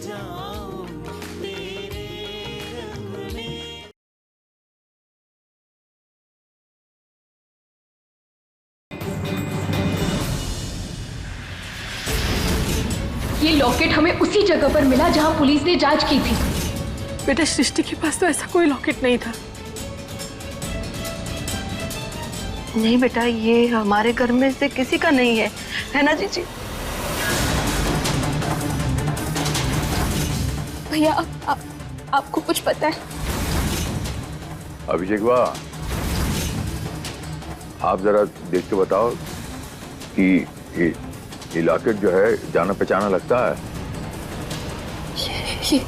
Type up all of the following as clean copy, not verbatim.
जाऊं तेरे रंग में। ये लॉकेट हमें उसी जगह पर मिला जहां पुलिस ने जांच की थी। बेटा सृष्टि के पास तो ऐसा कोई लॉकेट नहीं था। नहीं बेटा, ये हमारे घर में से किसी का नहीं है ना जीजी? भैया आपको कुछ पता है? अभिषेक वाह, आप जरा देख के बताओ कि ये लॉकेट जो है जाना पहचाना लगता है। ये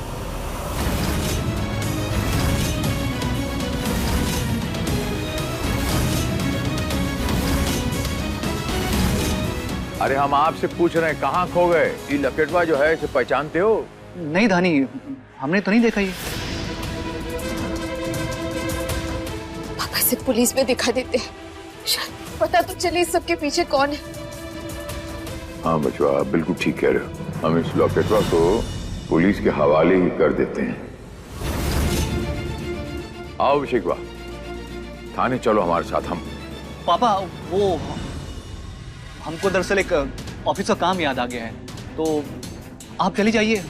अरे हम आपसे पूछ रहे हैं कहाँ खो गए? ये लॉकेटवा जो है इसे पहचानते हो? नहीं धानी, हमने तो नहीं देखा ये। पापा से पुलिस में दिखा देते हैं, शायद पता तो चले इस सबके पीछे कौन है। हाँ बचवा, आप बिल्कुल ठीक कह रहे हो। हम इस लॉकेटवा को पुलिस के हवाले ही कर देते हैं। आओ अभिषेक वाह, थाने चलो हमारे साथ। हम पापा वो हमको दरअसल एक ऑफिस का काम याद आ गया है, तो आप चली जाइए।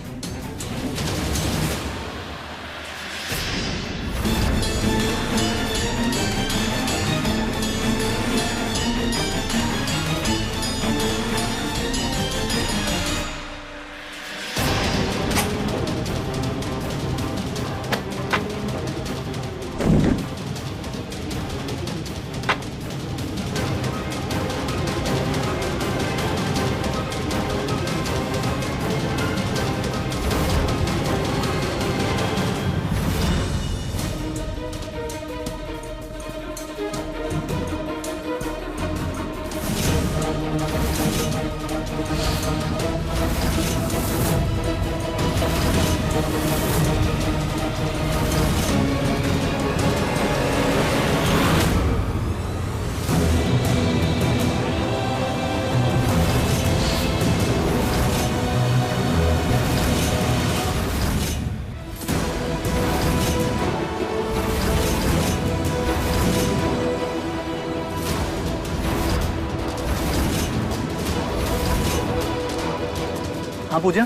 हाँ पूजा।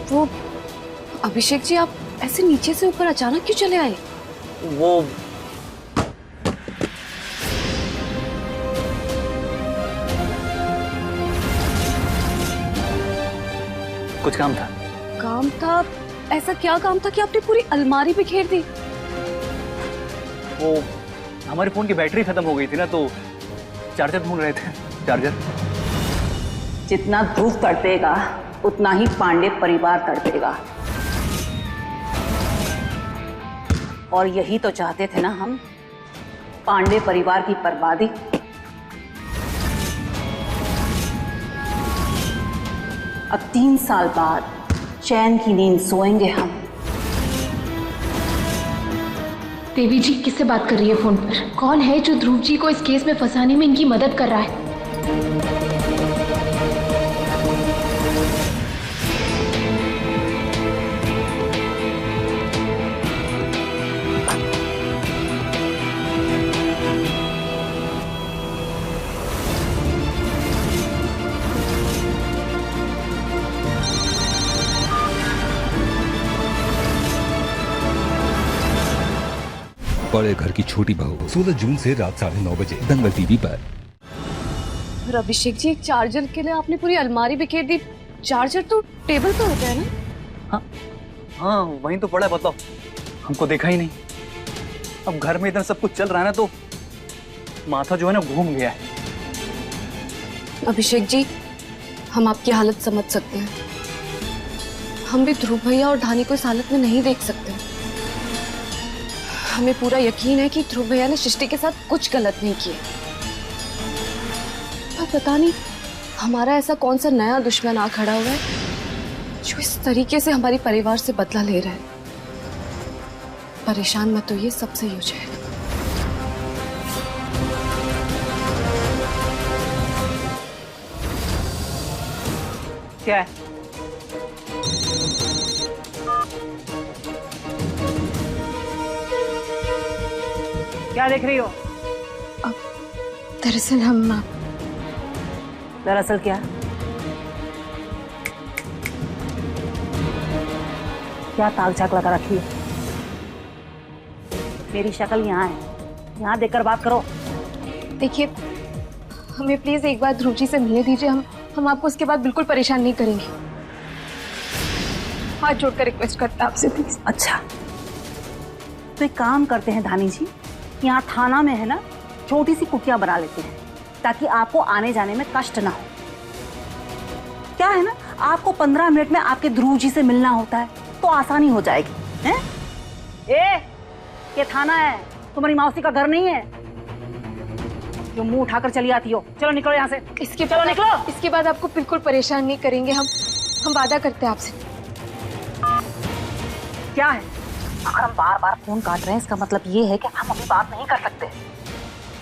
वो अभिषेक जी, आप ऐसे नीचे से ऊपर अचानक क्यों चले आए? वो कुछ काम था। काम था? ऐसा क्या काम था कि आपने पूरी अलमारी बिखेर दी? वो हमारे फोन की बैटरी खत्म हो गई थी ना, तो चार्जर ढूंढ रहे थे। चार्जर जितना ध्रुव तड़पेगा उतना ही पांडे परिवार तड़पेगा। और यही तो चाहते थे ना हम, पांडे परिवार की बर्बादी। अब 3 साल बाद चैन की नींद सोएंगे हम। देवी जी किससे बात कर रही है फोन पर? कौन है जो ध्रुव जी को इस केस में फंसाने में इनकी मदद कर रहा है? बड़े घर की छोटी बहू 16 जून से रात 9:30 बजे दंगल टीवी पर। और अभिषेक जी, एक चार्जर के लिए आपने पूरी अलमारी बिखेर दी। चार्जर तो टेबल पे होता है ना? हाँ हाँ, वहीं तो पड़ा है। बताओ, हमको देखा ही नहीं। अब घर में इधर सब कुछ चल रहा है ना, तो माथा जो है ना घूम गया है। अभिषेक जी, हम आपकी हालत समझ सकते हैं। हम भी ध्रुव भैया और धानी को इस हालत में नहीं देख सकते। हमें पूरा यकीन है कि ध्रुव भैया ने सृष्टि के साथ कुछ गलत नहीं किया। पर पता नहीं हमारा ऐसा कौन सा नया दुश्मन आ खड़ा हुआ है जो इस तरीके से हमारे परिवार से बदला ले रहा है। परेशान मत होइए, सब सही हो जाएगा। क्या है? क्या देख रही हो? दरअसल हम दरअसल क्या? क्या तालचाक लगा रखी है? मेरी शक्ल यहाँ है, यहाँ देखकर बात करो। देखिए, हमें प्लीज एक बार ध्रुव जी से मिलने दीजिए। हम आपको उसके बाद बिल्कुल परेशान नहीं करेंगे। हाथ जोड़कर रिक्वेस्ट करता आपसे प्लीज। अच्छा, तो एक काम करते हैं धानी जी, यहाँ थाना में है ना, छोटी सी कुटिया बना लेते हैं ताकि आपको आने जाने में कष्ट ना हो। क्या है ना, आपको 15 मिनट में आपके ध्रुव जी से मिलना होता है तो आसानी हो जाएगी। हैं? ये थाना है, तुम्हारी मौसी का घर नहीं है जो मुंह उठाकर चली आती हो। चलो निकलो यहाँ से। चलो निकलो। इसके बाद आपको बिल्कुल परेशान नहीं करेंगे। हम वादा करते हैं आपसे। क्या है, अगर हम बार बार फोन काट रहे हैं इसका मतलब ये है कि हम अभी बात नहीं कर सकते।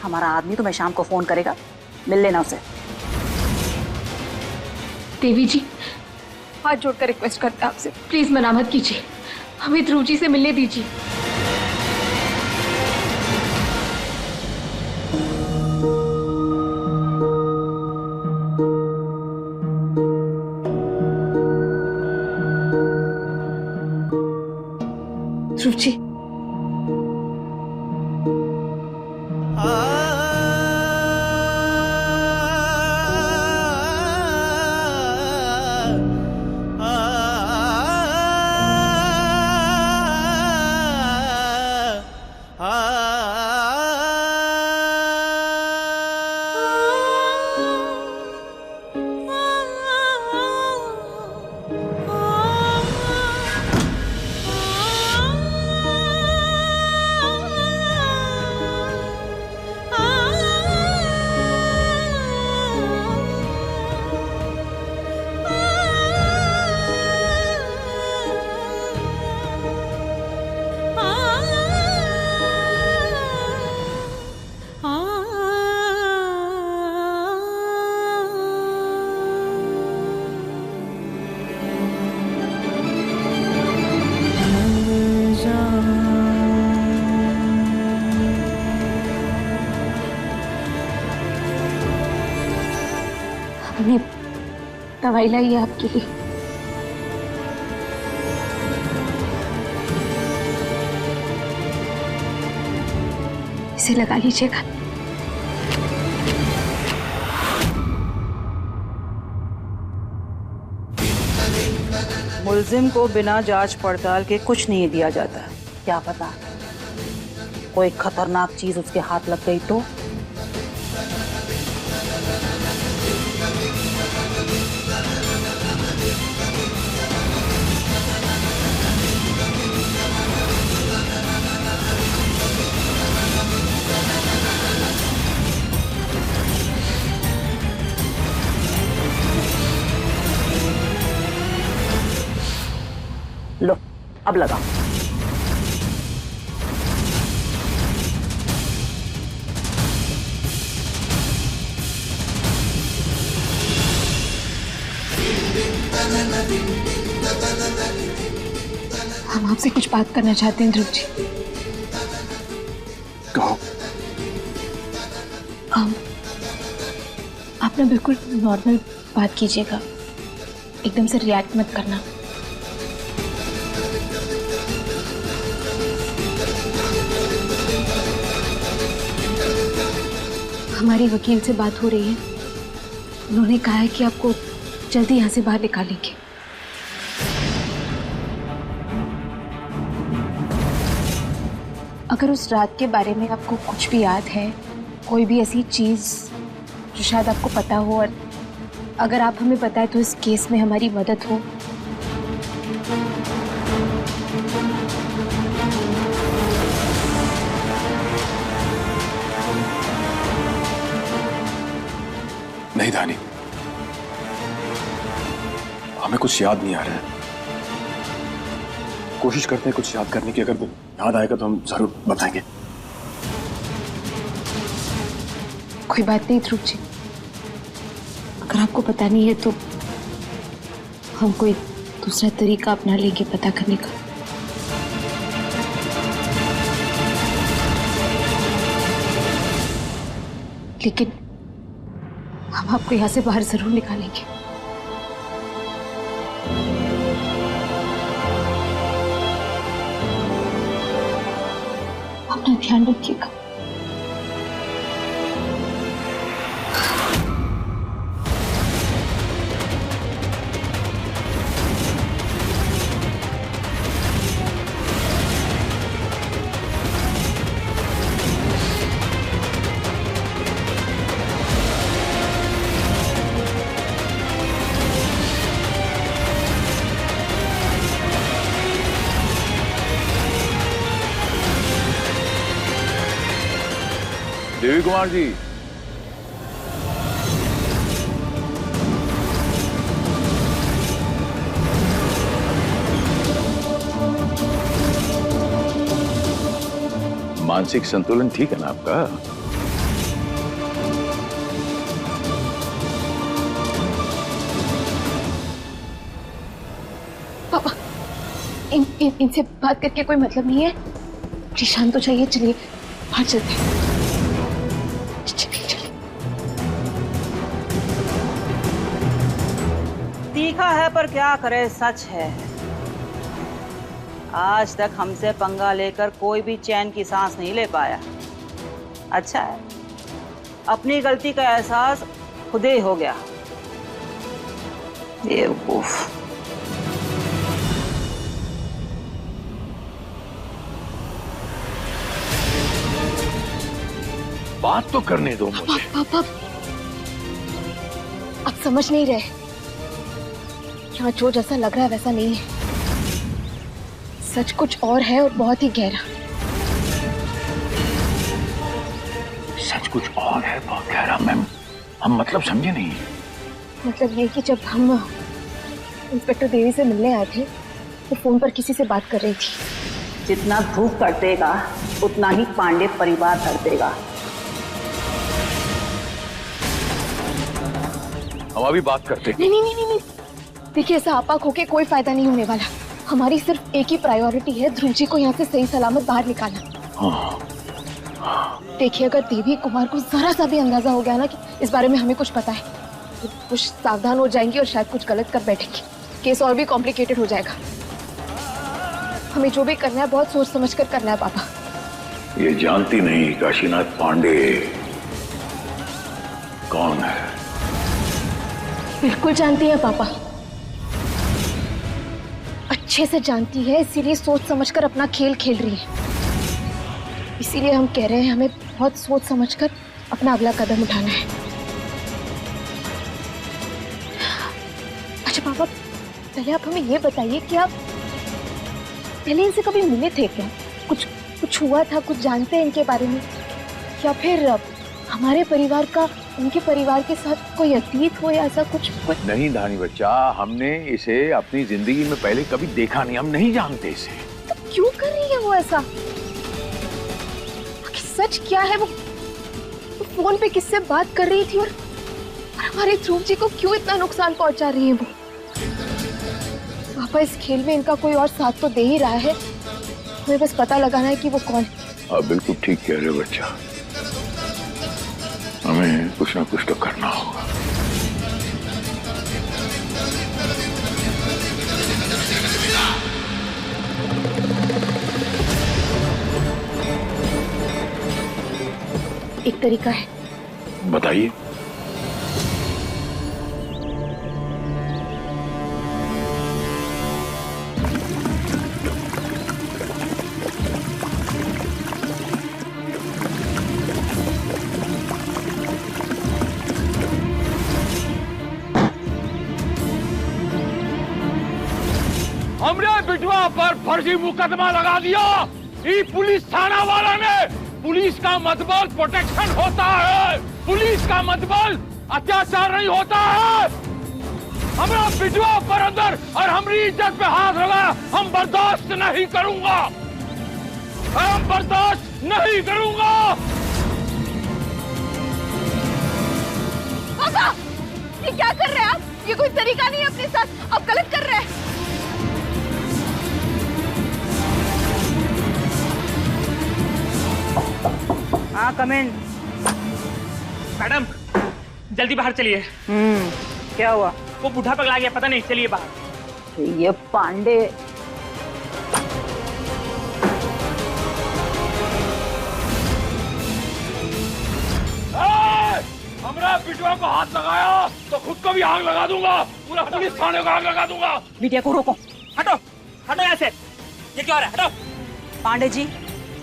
हमारा आदमी तुम्हें शाम को फोन करेगा, मिल लेना उसे। देवी जी, हाथ जोड़कर रिक्वेस्ट करते हैं आपसे, प्लीज मना मत कीजिए। हमें ध्रुव जी से मिलने दीजिए। ध्रुव जी, हमने दवाई लाई है आपके लिए। इसे लगा लीजिएगा। मुल्जिम को बिना जांच पड़ताल के कुछ नहीं दिया जाता। क्या पता कोई खतरनाक चीज उसके हाथ लग गई तो? लो, अब लगाओ। हम आपसे कुछ बात करना चाहते हैं ध्रुव जी। कहो। आप ना बिल्कुल नॉर्मल बात कीजिएगा, एकदम से रिएक्ट मत करना। हमारी वकील से बात हो रही है, उन्होंने कहा है कि आपको जल्दी यहाँ से बाहर निकालेंगे। अगर उस रात के बारे में आपको कुछ भी याद है, कोई भी ऐसी चीज जो शायद आपको पता हो, और अगर आप हमें बताएं तो इस केस में हमारी मदद हो। नहीं धानी, हमें कुछ याद नहीं आ रहा है। कोशिश करते हैं कुछ याद करने की, अगर याद आएगा तो हम जरूर बताएंगे। कोई बात नहीं ध्रुव जी, अगर आपको पता नहीं है तो हम कोई दूसरा तरीका अपना लेंगे पता करने का। लेकिन हम आपको यहाँ से बाहर जरूर निकालेंगे। अपना ध्यान रखिएगा। देवी कुमार जी, मानसिक संतुलन ठीक है ना आपका? पापा, इनसे बात करके कोई मतलब नहीं है। प्लीज शांत हो जाइए, चलिए बाहर चलते हैं। तीखा है पर क्या करे, सच है। आज तक हमसे पंगा लेकर कोई भी चैन की सांस नहीं ले पाया। अच्छा है, अपनी गलती का एहसास खुद ही हो गया। बेवकूफ। बात तो करने दो मुझे। पापा, आप समझ नहीं रहे। यहाँ जो जैसा लग रहा है वैसा नहीं है। सच कुछ और है और बहुत ही गहरा। सच कुछ और है, बहुत गहरा। मैम, हम मतलब समझे नहीं। मतलब ये कि जब हम इंस्पेक्टर देवी से मिलने आए थे तो फोन पर किसी से बात कर रही थी। जितना धूप तड़पेगा उतना ही पांडे परिवार तड़पेगा। हम अभी बात करते हैं। नहीं नहीं नहीं नहीं, देखिए ऐसा आपाक होके कोई फायदा नहीं होने वाला। हमारी सिर्फ एक ही प्रायोरिटी है, ध्रुव जी को यहाँ से सही सलामत बाहर निकालना। देखिए अगर देवी कुमार को जरा सा भी अंदाजा हो गया ना कि इस बारे में हमें कुछ पता है, तो कुछ सावधान हो जाएंगे और शायद कुछ गलत कर बैठेंगे। केस और भी कॉम्प्लिकेटेड हो जाएगा। हमें जो भी करना है बहुत सोच समझ कर करना है पापा। ये जानती नहीं काशीनाथ पांडे कौन है? बिल्कुल जानती है पापा, अच्छे से जानती है, इसीलिए सोच समझकर अपना खेल खेल रही है। इसीलिए हम कह रहे हैं हमें बहुत सोच समझकर अपना अगला कदम उठाना है। अच्छा पापा, पहले आप हमें ये बताइए कि आप पहले इनसे कभी मिले थे क्या? कुछ हुआ था, कुछ जानते हैं इनके बारे में, या फिर हमारे परिवार का उनके परिवार के साथ कोई अतीत हो या ऐसा कुछ? नहीं धानी बच्चा, हमने इसे अपनी जिंदगी में पहले कभी देखा नहीं, हम नहीं जानते इसे। तो क्यों कर रही है वो ऐसा? सच क्या है? वो फोन पे किससे बात कर रही थी और हमारे ध्रुव जी को क्यों इतना नुकसान पहुंचा रही है वो? पापा, इस खेल में इनका कोई और साथ तो दे ही रहा है, हमें बस पता लगाना है कि वो कौन है। आप बिल्कुल ठीक कह रहे हो बच्चा, हमें कुछ ना कुछ तो करना होगा। एक तरीका है। बताइए। हमने बिटवा पर फर्जी मुकदमा लगा दिया। ये पुलिस थाना वाला ने, पुलिस का मतबल प्रोटेक्शन होता है, पुलिस का मतबल अत्याचार नहीं होता है। हमारा बिटवा पर अंदर और हमारी इज्जत पे हाथ लगा, हम बर्दाश्त नहीं करूंगा, हम बर्दाश्त नहीं करूंगा। पापा, ये क्या कर रहे हैं आप? ये कोई तरीका नहीं है अपने साथ, आप गलत कर रहे हैं। हाँ, कम इन। मैडम जल्दी बाहर चलिए। क्या हुआ? वो बूढ़ा पगला गया, पता नहीं, चलिए बाहर। ये पांडे हमरा बिटवा को हाथ लगाया तो खुद को भी आग लगा दूंगा, पूरा पुलिस थाने को आग लगा दूंगा। मीडिया को रोको। हटो हटो यहाँ से, ये क्या हो रहा है? हटो। पांडे जी,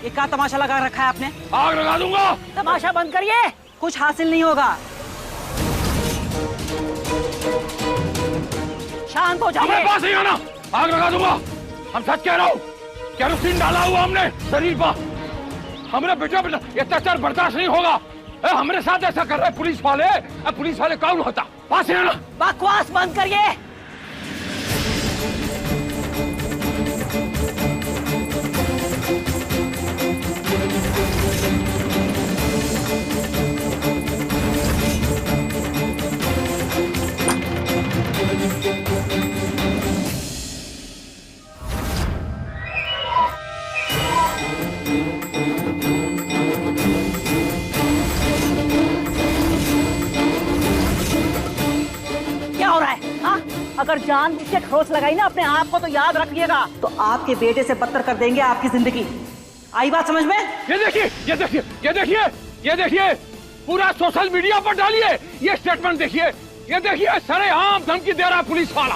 ये क्या तमाशा लगा रखा है आपने? आग लगा दूंगा। तमाशा बंद करिए, कुछ हासिल नहीं होगा। शांत हो जाइए। हमारे पास नहीं आना, आग लगा दूंगा। हम सच कह रहा हूँ, केरोसिन डाला हुआ हमने शरीर पर। हमारे बेटा ये अत्याचार बर्दाश्त नहीं होगा। हमारे साथ ऐसा कर रहे पुलिस वाले कौन होता? पास आना। बकवास बंद करिए। अगर जानबूझ के खरोच लगाई ना अपने आप को, तो याद रखिएगा, तो आपके बेटे से बदतर कर देंगे आपकी जिंदगी। आई बात समझ में? ये देखिए, ये देखिए, ये देखिए, ये देखिए, पूरा सोशल मीडिया पर डालिए ये स्टेटमेंट। देखिए, ये देखिए, सरेआम धमकी दे रहा पुलिस वाला।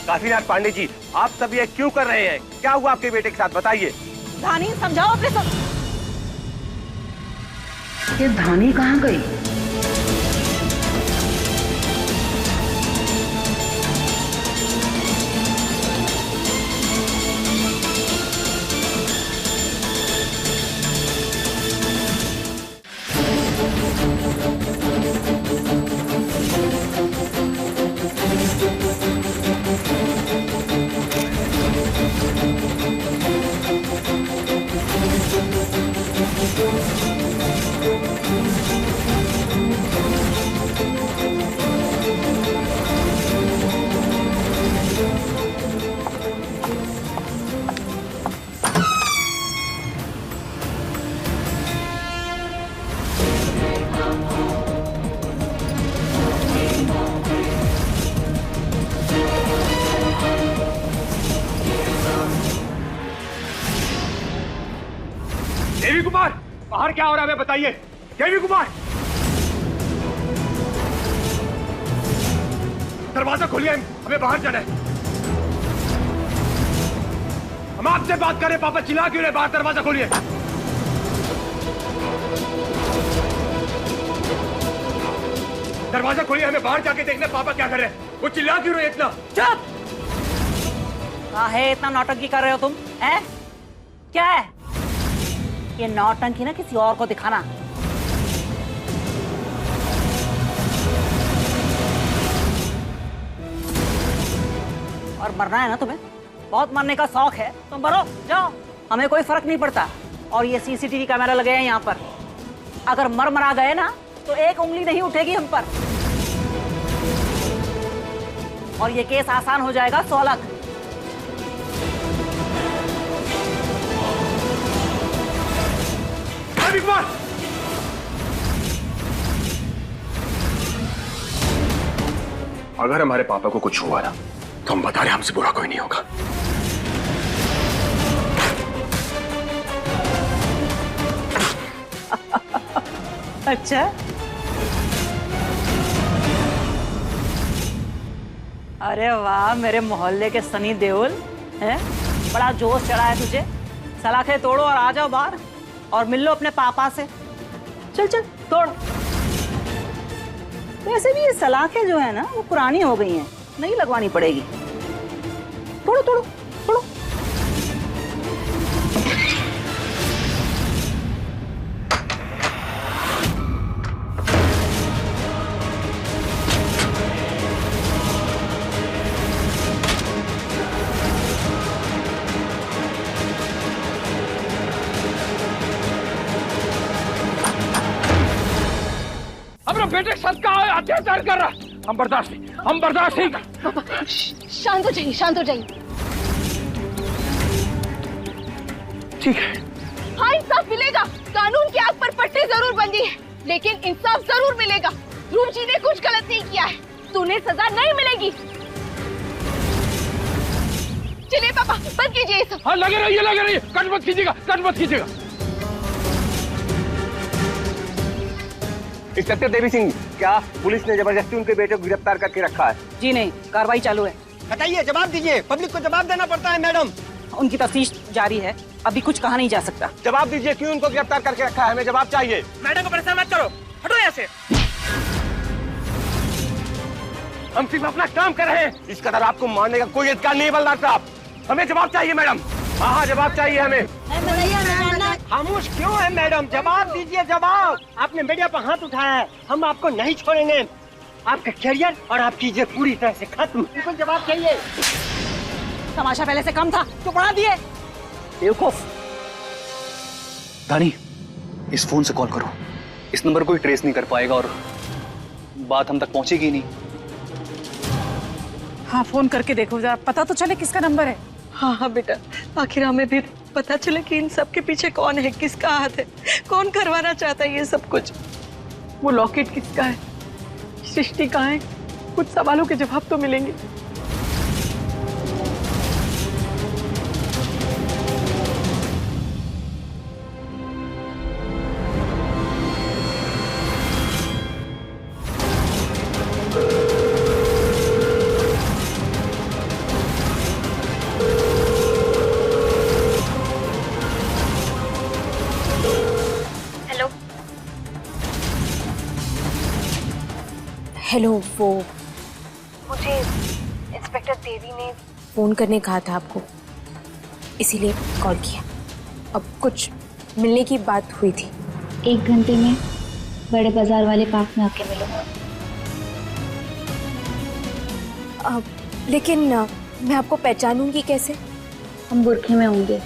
काशीनाथ पांडे जी, आप सब ये क्यों कर रहे हैं? क्या हुआ आपके बेटे के साथ, बताइए। धानी, समझाओ अपने सब। ये धानी कहाँ गई? देवी कुमार, बाहर क्या हो रहा है बताइए। देवी कुमार, दरवाजा खोलिए, हमें बाहर जाना है। हम आपसे बात करें, पापा चिल्ला क्यों रहे? बाहर दरवाजा खोलिए। दरवाजा खोलिए, हमें बाहर जाके देखना पापा क्या कर रहे हैं। वो चिल्ला क्यों रहे इतना? चुप! काहे इतना नौटंकी कर रहे हो तुम? हैं? क्या है ये नौटंकी? ना किसी और को दिखाना। और मरना है ना तुम्हें? बहुत मरने का शौक है, तुम मरो, जाओ, हमें कोई फर्क नहीं पड़ता। और ये सीसीटीवी कैमरा लगे हैं यहाँ पर, अगर मरा गए ना तो एक उंगली नहीं उठेगी हम पर, और ये केस आसान हो जाएगा 100 लाख। कुमार, अगर हमारे पापा को कुछ हुआ ना तो हम बता रहे, हमसे बुरा कोई नहीं होगा। अच्छा, अरे वाह मेरे मोहल्ले के सनी देओल, हैं? बड़ा जोश चढ़ा है तुझे। सलाखें तोड़ो और आ जाओ बाहर और मिल लो अपने पापा से। चल चल तोड़। वैसे भी ये सलाखें जो है ना वो पुरानी हो गई हैं, नहीं लगवानी पड़ेगी। तोड़ो तोड़ो तोड़ो। बेटे के साथ का अत्याचार कर रहा, हम बर्दाश्त नहीं कर। पापा शांत हो जाइए, शांत हो जाइए। ठीक है, हाँ इंसाफ मिलेगा। कानून की आग पर पट्टी जरूर बंधी है, लेकिन इंसाफ जरूर मिलेगा। ध्रुव जी ने कुछ गलत नहीं किया है, तुम्हें सजा नहीं मिलेगी। चलिए पापा, बंद कीजिए ये सब। हाँ लगे रहिए, कट मत कीजिएगा, कट मत कीजिएगा। इंस्पेक्टर देवी सिंह, क्या पुलिस ने जबरदस्ती उनके बेटे को गिरफ्तार करके रखा है? जी नहीं, कार्रवाई चालू है। बताइए, जवाब दीजिए, पब्लिक को जवाब देना पड़ता है मैडम। उनकी तफ्तीश जारी है, अभी कुछ कहा नहीं जा सकता। जवाब दीजिए, क्यों उनको गिरफ्तार करके रखा है? हमें जवाब चाहिए। मैडम को परेशान मत करो, हटो यहाँ से। हम सिर्फ अपना काम कर रहे हैं, इस कदर आपको मारने का कोई अधिकार नहीं है बलदार साहब। हमें जवाब चाहिए मैडम। हाँ, जवाब चाहिए हमें। खामोश क्यों है मैडम? जवाब दीजिए, जवाब। आपने मीडिया पर हाथ उठाया है, हम आपको नहीं छोड़ेंगे। आपका करियर और आपकी इज्जत पूरी तरह से खत्म। बिल्कुल जवाब चाहिए। तमाशा पहले से कम था तो बढ़ा दिए। बेवकूफ। धानी, इस फोन से कॉल करो। इस नंबर कोई ट्रेस नहीं कर पाएगा और बात हम तक पहुंचेगी नहीं। हाँ, फोन करके देखो जरा, पता तो चले किसका नंबर है। हाँ हाँ बेटा, आखिर हमें भी पता चले कि इन सब के पीछे कौन है, किसका हाथ है, कौन करवाना चाहता है ये सब कुछ। वो लॉकेट किसका है, सृष्टि कहाँ है, कुछ सवालों के जवाब तो मिलेंगे। हेलो, वो मुझे इंस्पेक्टर देवी ने फोन करने कहा था आपको, इसीलिए कॉल किया। अब कुछ मिलने की बात हुई थी। 1 घंटे में बड़े बाजार वाले पार्क में आके मिलो। लेकिन मैं आपको पहचानूंगी कैसे? हम बुरखे में होंगे।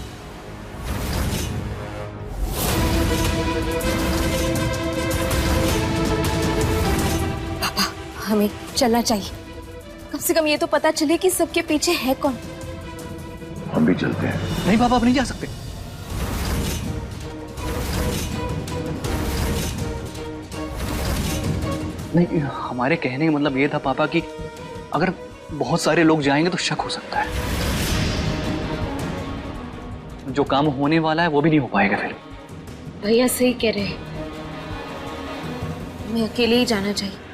हमें चलना चाहिए, कम से कम ये तो पता चले कि सबके पीछे है कौन। हम भी चलते हैं। नहीं पापा, आप नहीं जा सकते। नहीं, हमारे कहने का मतलब ये था पापा कि अगर बहुत सारे लोग जाएंगे तो शक हो सकता है। जो काम होने वाला है वो भी नहीं हो पाएगा फिर। भैया सही कह रहे हैं, मैं अकेले ही जाना चाहिए।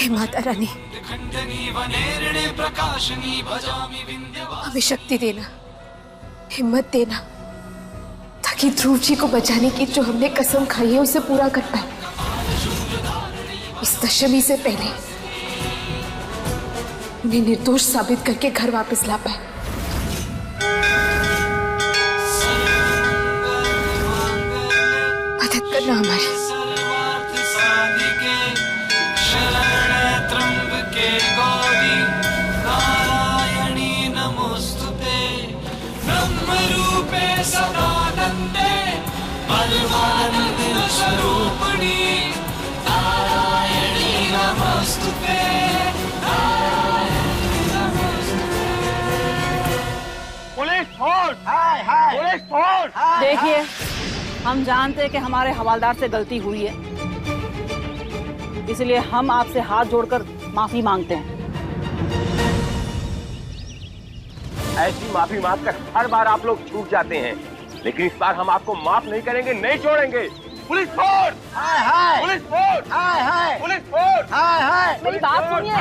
माता रानी, हमें शक्ति देना, हिम्मत देना, ताकि ध्रुव जी को बचाने की जो हमने कसम खाई है उसे पूरा कर पाए। इस दशमी से पहले उन्हें निर्दोष साबित करके घर वापस ला पाए। मदद करना हमारी। सदानंदे परमानंद स्वरूपिणी नारायणी नमस्तुते पुलिस फोर्स, पुलिस फोर्स। देखिए, हम जानते हैं कि हमारे हवालदार से गलती हुई है, इसलिए हम आपसे हाथ जोड़कर माफी मांगते हैं। ऐसी माफी मांगकर हर बार आप लोग छूट जाते हैं, लेकिन इस बार हम आपको माफ नहीं करेंगे, नहीं छोड़ेंगे। Police force, police force, police force, मेरी बात सुनिए।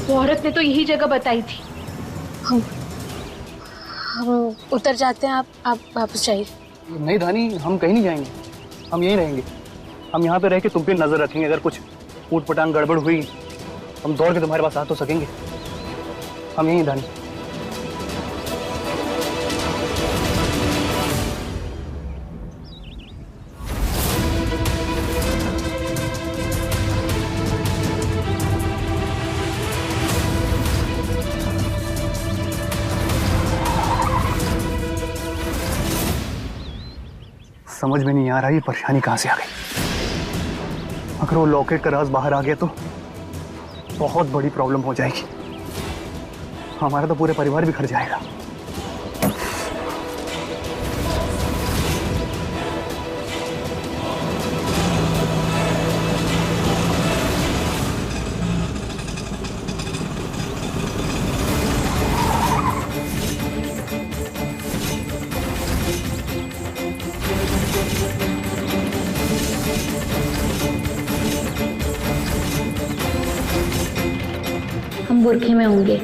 वो औरत ने तो यही जगह बताई थी। हम उतर जाते हैं, आप वापस जाइए। नहीं धानी, हम कहीं नहीं जाएंगे, हम यहीं रहेंगे। हम यहाँ पे रह के तुम पे नजर रखेंगे। अगर कुछ ऊट पटांग गड़बड़ हुई, हम दौड़ के तुम्हारे पास आ तो सकेंगे। हम यहीं धानी। समझ में नहीं आ रहा ये परेशानी कहां से आ गई। अगर वो लॉकेट का राज बाहर आ गया तो बहुत बड़ी प्रॉब्लम हो जाएगी। हमारा तो पूरे परिवार बिखर जाएगा। हम बुरखे में होंगे।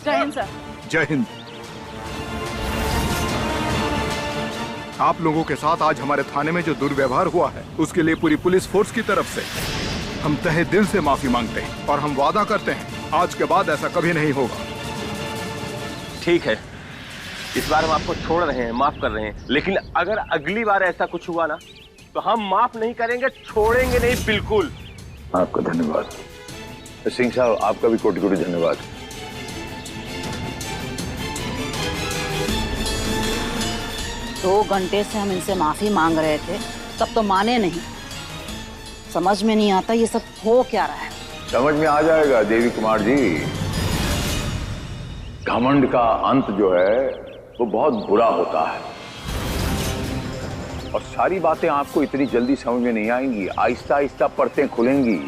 जय हिंद सर। जय हिंद। आप लोगों के साथ आज हमारे थाने में जो दुर्व्यवहार हुआ है उसके लिए पूरी पुलिस फोर्स की तरफ से हम तहे दिल से माफी मांगते हैं और हम वादा करते हैं आज के बाद ऐसा कभी नहीं होगा। ठीक है, इस बार हम आपको छोड़ रहे हैं, माफ कर रहे हैं, लेकिन अगर अगली बार ऐसा कुछ हुआ ना तो हम माफ नहीं करेंगे, छोड़ेंगे नहीं बिल्कुल। आपका धन्यवाद सिंह साहब, आपका भी कोटि कोटि धन्यवाद। दो घंटे से हम इनसे माफी मांग रहे थे, तब तो माने नहीं। समझ में नहीं आता ये सब हो क्या रहा है। समझ में आ जाएगा देवी कुमार जी। घमंड का अंत जो है वो बहुत बुरा होता है और सारी बातें आपको इतनी जल्दी समझ में नहीं आएंगी, आहिस्ता आहिस्ता परतें खुलेंगी।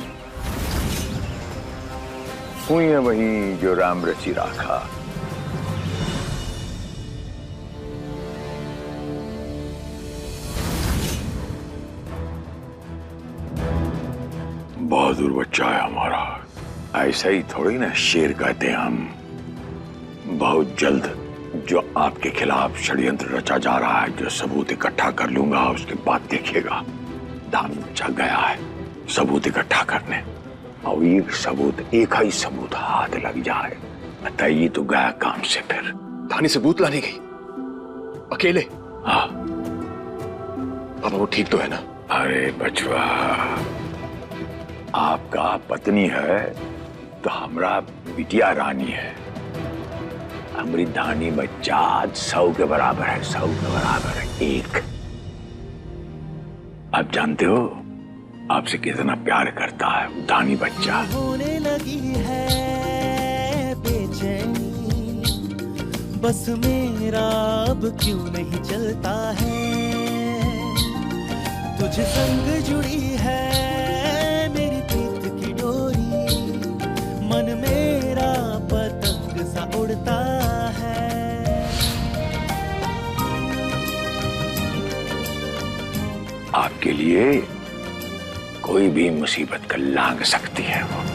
हुई है वही जो राम रचि राखा। बहादुर बच्चा है हमारा। ऐसा ही थोड़ी ना शेर कहते हैं हम। बहुत जल्द जो आपके खिलाफ षड्यंत्र रचा जा रहा है, जो सबूत इकट्ठा कर लूंगा, उसके बाद देखिएगा धान बच्चा गया है सबूत इकट्ठा करने, और एक सबूत, एक ही सबूत हाथ लग जाए, बताइए तो गया काम से। फिर धानी सबूत लाने गई अकेले? हाँ। पापा वो ठीक तो है ना? अरे बचवा, आपका पत्नी है तो हमरा बिटिया रानी है। हमारी धानी बच्चा आज 100 के बराबर है, 100 के बराबर है। एक आप जानते हो आपसे कितना प्यार करता है धानी बच्चा। होने लगी है बेचैनी, बस मेरा अब क्यों नहीं चलता है। तुझ संग जुड़ी है मेरी प्रीत की डोरी, मन मेरा पतंग सा उड़ता है। आपके लिए कोई भी मुसीबत का लांग सकती है वो।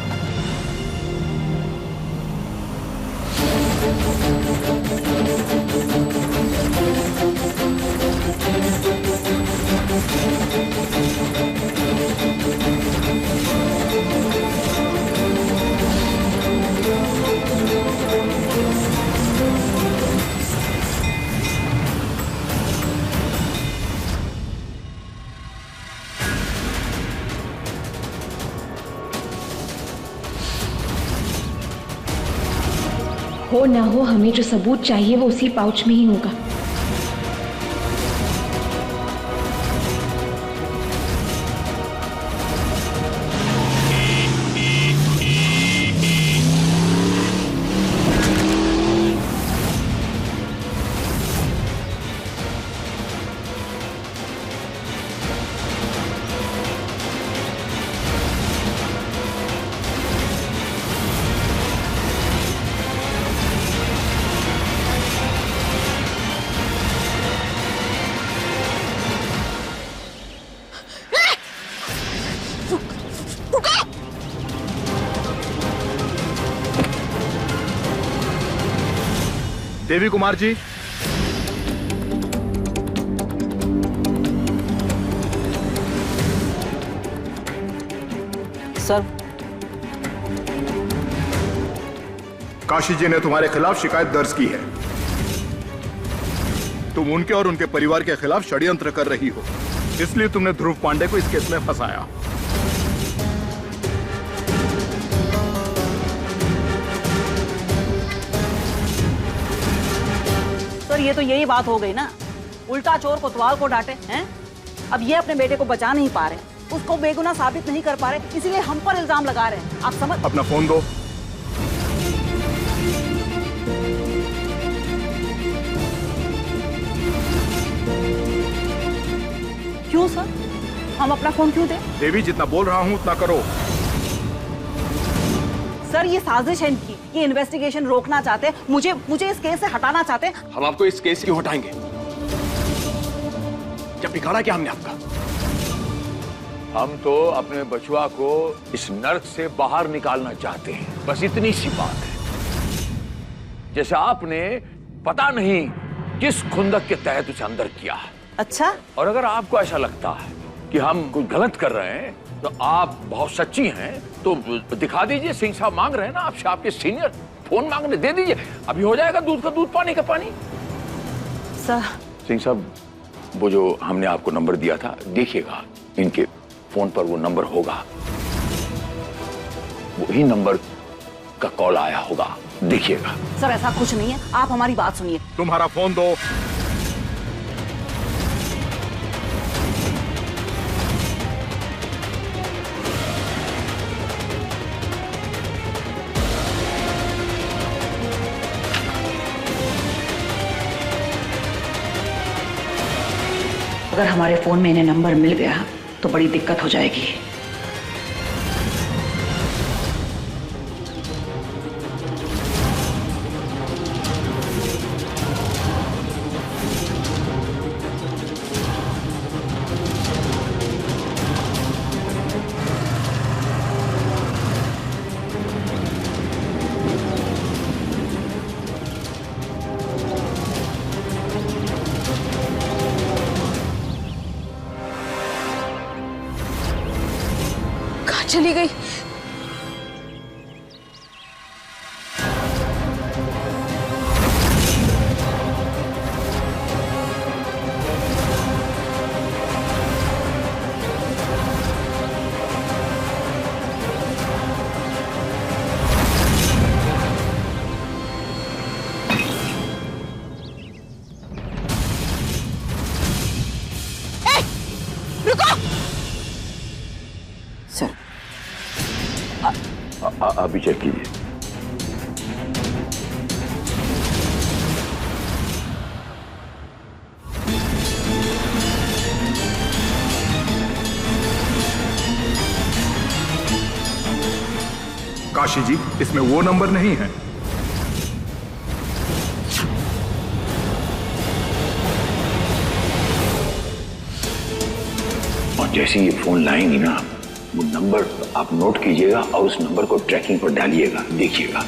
हो ना हो, हमें जो सबूत चाहिए वो उसी पाउच में ही होगा। देवी कुमार जी, सर। काशी जी ने तुम्हारे खिलाफ शिकायत दर्ज की है। तुम उनके और उनके परिवार के खिलाफ षड्यंत्र कर रही हो, इसलिए तुमने ध्रुव पांडे को इस केस में फंसाया। सर, ये तो यही बात हो गई ना, उल्टा चोर कोतवाल को डांटे हैं। अब ये अपने बेटे को बचा नहीं पा रहे, उसको बेगुनाह साबित नहीं कर पा रहे, इसीलिए हम पर इल्जाम लगा रहे हैं। आप समझ। अपना फोन दो। क्यों सर? हम अपना फोन क्यों दें? देवी, जितना बोल रहा हूं उतना करो। सर, ये साजिश है इनकी, ये इन्वेस्टिगेशन रोकना चाहते हैं, मुझे इस केस से हटाना चाहते हैं। हम आपको इस केस क्यों हटाएंगे? क्या बिगाड़ा क्या हमने आपका? हम तो अपने बचुआ को इस नर्क से बाहर निकालना चाहते हैं, बस इतनी सी बात है। जैसे आपने पता नहीं किस खुंदक के तहत उसे अंदर किया। अच्छा। और अगर आपको ऐसा लगता है कि हम कुछ गलत कर रहे हैं, तो आप बहुत सच्ची हैं, तो दिखा दीजिए। सिंह साहब मांग रहे हैं ना आपसे, आपके सीनियर, फोन मांगने दे दीजिए, अभी हो जाएगा। दूध का दूध, पानी का पानी। सर। सिंह साहब, वो जो हमने आपको नंबर दिया था, देखिएगा इनके फोन पर वो नंबर होगा, वही नंबर का कॉल आया होगा, देखिएगा। सर, ऐसा कुछ नहीं है, आप हमारी बात सुनिए। तुम्हारा फोन दो। अगर हमारे फोन में इन्हें नंबर मिल गया तो बड़ी दिक्कत हो जाएगी। चली गई। रुको। सर, अभी चेक कीजिए। काशी जी, इसमें वो नंबर नहीं है। और जैसे ये फोन लाएंगी ना, वो नंबर आप नोट कीजिएगा और उस नंबर को ट्रैकिंग पर डालिएगा, देखिएगा।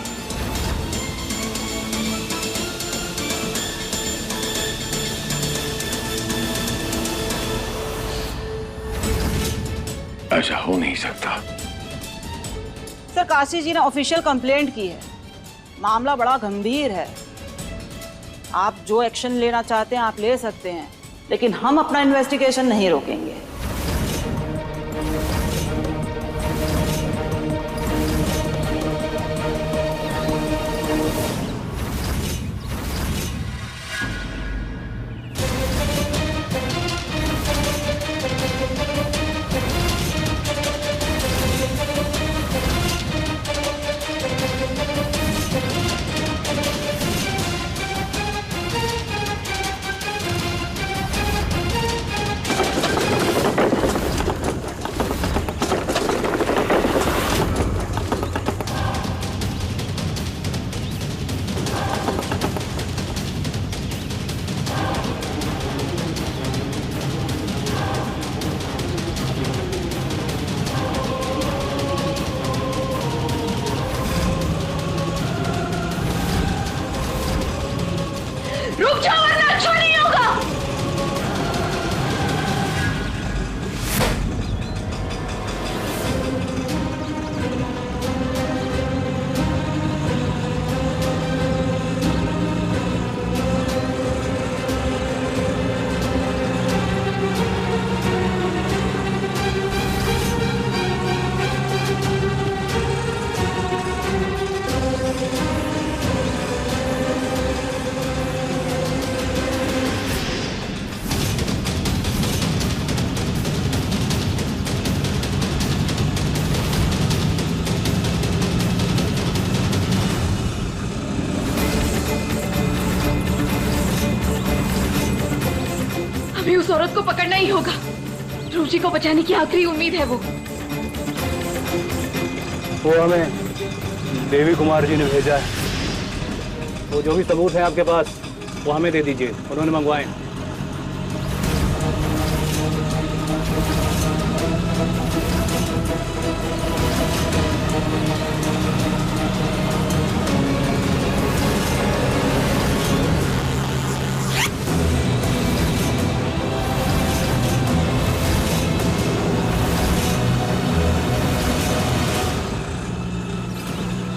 ऐसा हो नहीं सकता। सर, काशी जी ने ऑफिशियल कंप्लेंट की है, मामला बड़ा गंभीर है। आप जो एक्शन लेना चाहते हैं आप ले सकते हैं, लेकिन हम अपना इन्वेस्टिगेशन नहीं रोकेंगे। अभी उस औरत को पकड़ना ही होगा। ध्रुव जी को बचाने की आखिरी उम्मीद है वो हमें देवी कुमार जी ने भेजा है। वो जो भी सबूत है आपके पास वो हमें दे दीजिए, उन्होंने मंगवाए।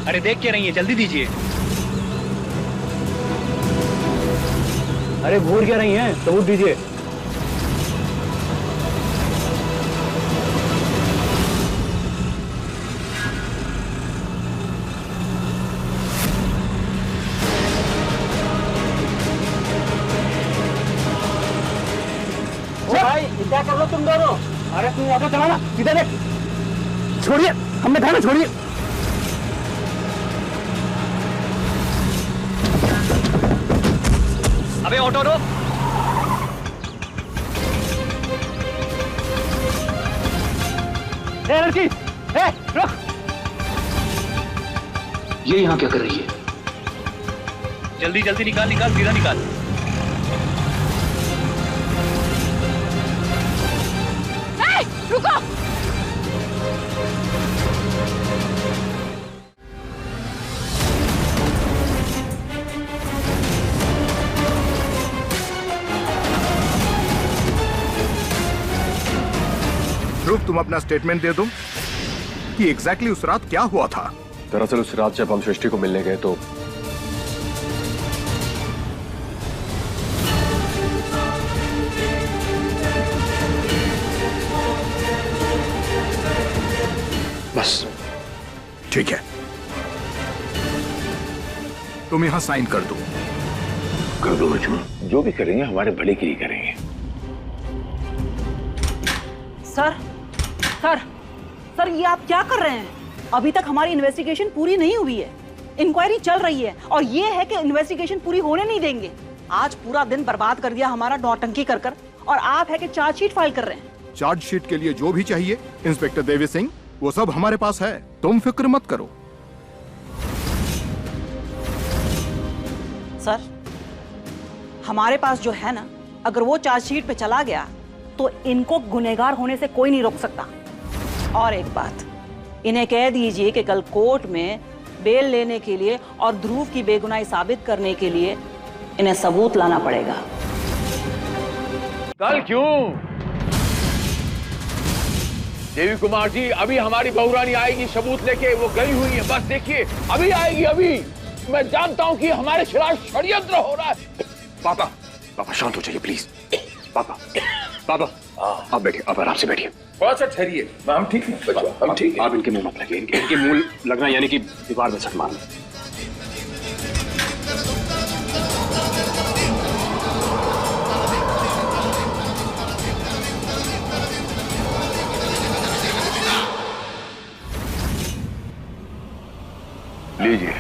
अरे देख क्या रही है, जल्दी दीजिए। अरे घूर क्या रही हैं, सबूत दीजिए। भाई क्या कर लो तुम दोनों? अरे तुम ऑटो चलाना, सीधे देख। छोड़िए, हमने कहा ना छोड़िए। अबे ऑटो रोक। लड़की, रुक। ये यहाँ क्या कर रही है? जल्दी जल्दी निकाल निकाल, सीधा निकाल। रुको। ध्रुव, तुम अपना स्टेटमेंट दे दो कि एग्जैक्टली उस रात क्या हुआ था। दरअसल उस रात जब हम सृष्टि को मिलने गए तो बस ठीक है, तुम यहां साइन कर दो। कर दो मजनू, जो भी करेंगे हमारे भले के लिए करेंगे। सर सर सर, ये आप क्या कर रहे हैं? अभी तक हमारी इन्वेस्टिगेशन पूरी नहीं हुई है, इंक्वायरी चल रही है और ये है कि इन्वेस्टिगेशन पूरी होने नहीं देंगे। आज पूरा दिन बर्बाद कर दिया हमारा नौटंकी कर कर, और आप है कि चार्जशीट फाइल कर रहे हैं। चार्जशीट के लिए जो भी चाहिए इंस्पेक्टर देवी सिंह, वो सब हमारे पास है, तुम फिक्र मत करो। सर, हमारे पास जो है ना, अगर वो चार्जशीट पे चला गया तो इनको गुनहगार होने से कोई नहीं रोक सकता। और एक बात, इन्हें कह दीजिए कि कल कोर्ट में बेल लेने के लिए और ध्रुव की बेगुनाही साबित करने के लिए इन्हें सबूत लाना पड़ेगा। कल क्यों? देवी कुमार जी, अभी हमारी बहुरानी आएगी सबूत लेके, वो गई हुई है, बस देखिए अभी आएगी। अभी मैं जानता हूं कि हमारे खिलाफ षड्यंत्र हो रहा है। पापा, पापा शांत हो जाइए प्लीज। पापा, पापा आप बैठिए, आप आराम से बैठिए। थोड़ा सा ठहरिए, हम ठीक हैं बच्चों, हम ठीक हैं। आप इनके मुंह मत लगिए, इनके मुंह लगना यानी कि दीवार में सट मारना। लीजिए,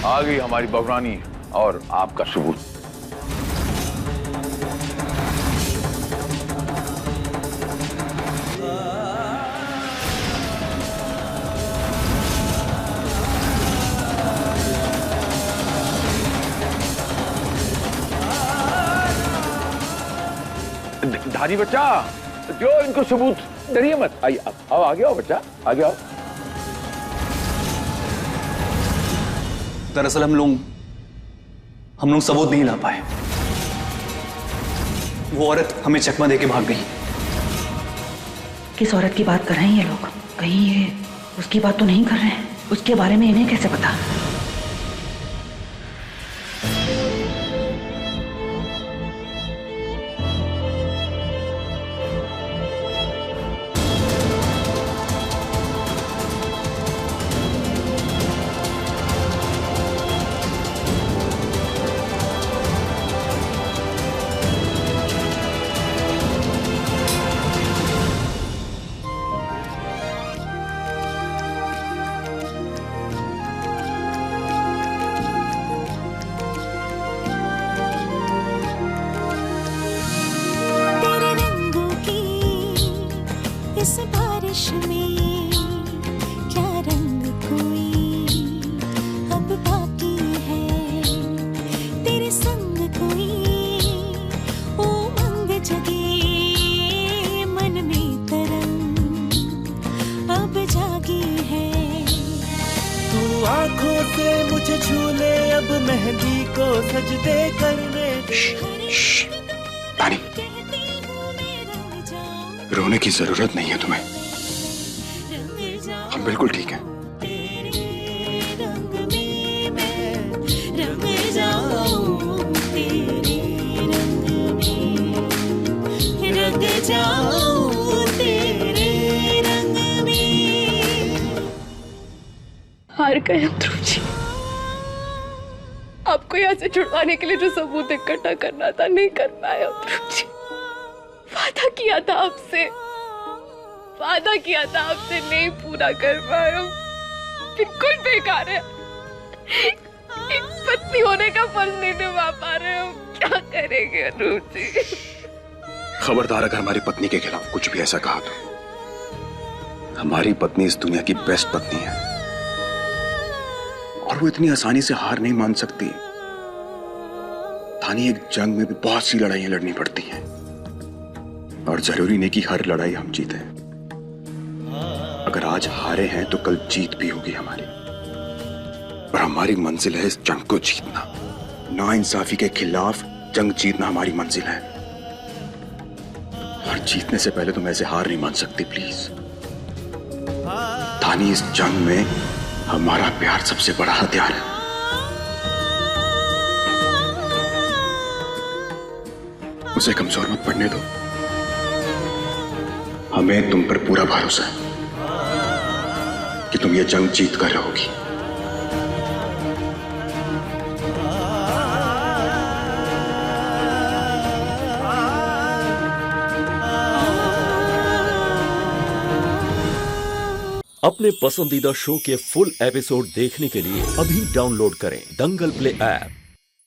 आ गई हमारी बहुरानी और आपका सबूत। धानी बच्चा, जो इनको सबूत, डरिए मत। आइए, आओ आगे आओ बच्चा, आगे आओ। दरअसल हम लोग सबूत नहीं ला पाए। वो औरत हमें चकमा देके भाग गई। किस औरत की बात कर रहे हैं ये लोग? कहीं ये उसकी बात तो नहीं कर रहे हैं? उसके बारे में इन्हें कैसे पता? आंखों से मुझे छू ले, अब मेहंदी को सजदे करने तानी, रोने की जरूरत नहीं है तुम्हें, हम बिल्कुल ठीक हैं। हार गए हम ध्रुव जी। आपको यहाँ से छुड़वाने के लिए जो सबूत इकट्ठा करना था नहीं कर पाए हम ध्रुव जी। वादा किया था आपसे, वादा किया था आपसे, नहीं पूरा कर पाए हम। बिल्कुल बेकार है, एक पत्नी होने का फर्ज नहीं निभा पा रहे हम। क्या करेंगे ध्रुव जी? खबरदार अगर हमारी पत्नी के खिलाफ कुछ भी ऐसा कहा तो। हमारी पत्नी इस दुनिया की बेस्ट पत्नी है और वो इतनी आसानी से हार नहीं मान सकती। थानी, एक जंग में भी बहुत सी लड़ाइयां लड़नी पड़ती हैं और जरूरी नहीं कि हर लड़ाई हम जीते। अगर आज हारे हैं तो कल जीत भी होगी हमारी, और हमारी मंजिल है इस जंग को जीतना। नाइंसाफी के खिलाफ जंग जीतना हमारी मंजिल है, और जीतने से पहले तुम ऐसे हार नहीं मान सकती प्लीज। थानी, इस जंग में हमारा प्यार सबसे बड़ा हथियार है। उसे कमजोर मत पड़ने दो, हमें तुम पर पूरा भरोसा है कि तुम ये जंग जीत कर रहोगी। अपने पसंदीदा शो के फुल एपिसोड देखने के लिए अभी डाउनलोड करें दंगल प्ले ऐप।